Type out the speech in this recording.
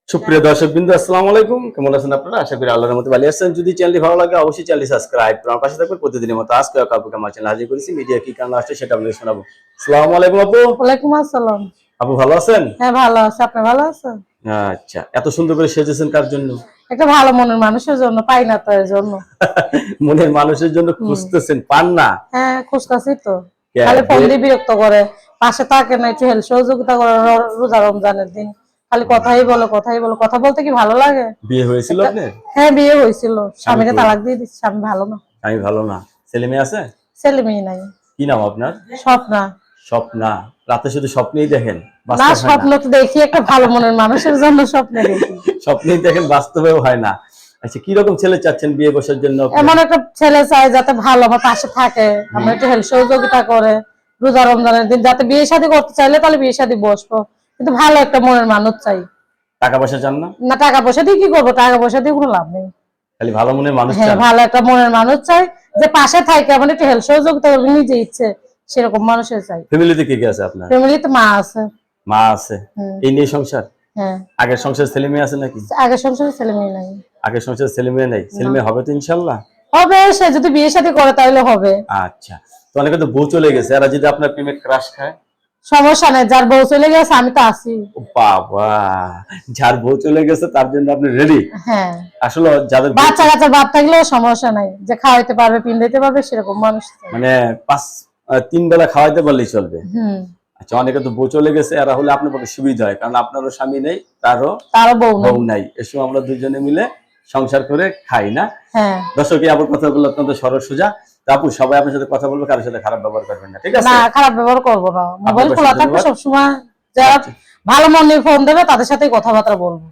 সুপ্রিয় দর্শকবৃন্দ, আসসালামু আলাইকুম। কেমন আছেন আপনারা? আশা করি আল্লাহর রহমতে ভালো আছেন। যদি চ্যানেলটি ভালো লাগে অবশ্যই চ্যানেলটি সাবস্ক্রাইব করে আমার পাশে থাকবেন। প্রতিদিনের মতো আজকে কাউকে আমার চ্যানেল হাজির করেছি। মিডিয়া কি কারণে আসছে সেটা আপনাদের শোনাবো। আসসালামু আলাইকুম আপু। ওয়ালাইকুম আসসালাম। আপু ভালো আছেন? হ্যাঁ, ভালো আছি। আপনি ভালো আছেন? আচ্ছা, এত সুন্দর করে সেজেছেন কার জন্য? একটা ভালো মনের মানুষের জন্য, পাই না তো এর জন্য। মনের মানুষের জন্য খুঁজতেছেন, পান না? হ্যাঁ, খুঁজতাছি তো। কে, খালি ফোন বিয়ে- দিয়ে বিরক্ত করে, পাশে থাকে না, একটু হেল্প সহযোগিতা করে। রোজা রমজানের দিন খালি কথাই বলো, কথাই বলো। কথা বলতে কি ভালো লাগে? বিয়ে হয়েছিল আপনার? হ্যাঁ, বিয়ে হয়েছিল। স্বামীকে কই? তালাক দিয়ে দিচ্ছি। স্বামী ভালো না। আমি ভালো না। ছেলে মেয়ে আছে? ছেলে মেয়ে নাই। কি নাম আপনার? স্বপ্না। স্বপ্না। রাতে শুধু স্বপ্নেই দেখেন, না, বাস্তব হয় স্বপ্ন না? তো দেখি, একটা ভালো মনের মানুষের জন্য স্বপ্নে দেখি। স্বপ্নেই দেখেন, বাস্তবেও হয় না। আচ্ছা, কি রকম ছেলে চাচ্ছেন বিয়ে বসার জন্য আপনি? এমন একটা ছেলে চাই যাতে ভালো আমার পাশে থাকে, আমরা একটু হেল্প সহযোগিতা করে। রোজা রমজানের দিন যাতে বিয়ে শাদী করতে চাইলে তাহলে বিয়ে শাদী বসবো, কিন্তু ভালো একটা মনের মানুষ চাই। টাকা পয়সা চান না? না, টাকা পয়সা দিয়ে কি করবো? টাকা পয়সা দিয়ে কোনো লাভ নেই। খালি ভালো মনের মানুষ হ্যাঁ, চান? ভালো একটা মনের মানুষ চাই, যে পাশে থাকে, আমার একটু হেল্প সহযোগিতা করবে, নিজে ইচ্ছে সেরকম মানুষের চাই। ফ্যামিলিতে কে কে আছে আপনার? ফ্যামিলিতে মা আছে। মা আছে। এই নিয়ে সংসার? হ্যাঁ। আগের সংসার ছেলে মেয়ে আছে নাকি? আগের সংসারে ছেলে মেয়ে নাই। আগের সংসার ছেলে মেয়ে নেই? ছেলে মেয়ে হবে তো ইনশাল্লাহ? হবে, সে যদি বিয়ে শাদী করে তাহলে হবে। আচ্ছা, তো অনেকে তো বউ চলে গেছে, এরা যদি আপনার প্রেমে ক্রাশ খায়? সমস্যা নেই, যার বউ চলে গেছে আমি তো আছি। ও বাবা, যার বউ চলে গেছে তার জন্য আপনি রেডি? হ্যাঁ। আসলে যাদের বাচ্চা কাচ্চা বাপ থাকলেও সমস্যা নাই, যে খাওয়াইতে পারবে, পিন্দাইতে পারবে, সেরকম মানুষ চাই। মানে তিন বেলা খাওয়াইতে পারলেই চলবে। হুম। আচ্ছা, অনেকে তো বউ চলে গেছে, এরা হলে আপনার পক্ষে সুবিধা হয়, কারণ আপনারও স্বামী নেই, তারও তারও বউ নাই। বউ নাই। এসব আমরা দুজনে মিলে সংসার করে খাই না? হ্যাঁ। দর্শক, এই আপুর কথাগুলো অত্যন্ত সরল সোজা। তা আপু, সবাই আপনার সাথে কথা বলবে, কারোর সাথে খারাপ ব্যবহার করবেন না, ঠিক আছে? না, খারাপ ব্যবহার করবো না। মোবাইল আপনার খোলা পাশে থাকবে ধন্যবাদ। সবসময়, যারা ভালো মন নিয়ে ফোন দেবে তাদের সাথেই কথাবার্তা বলবো।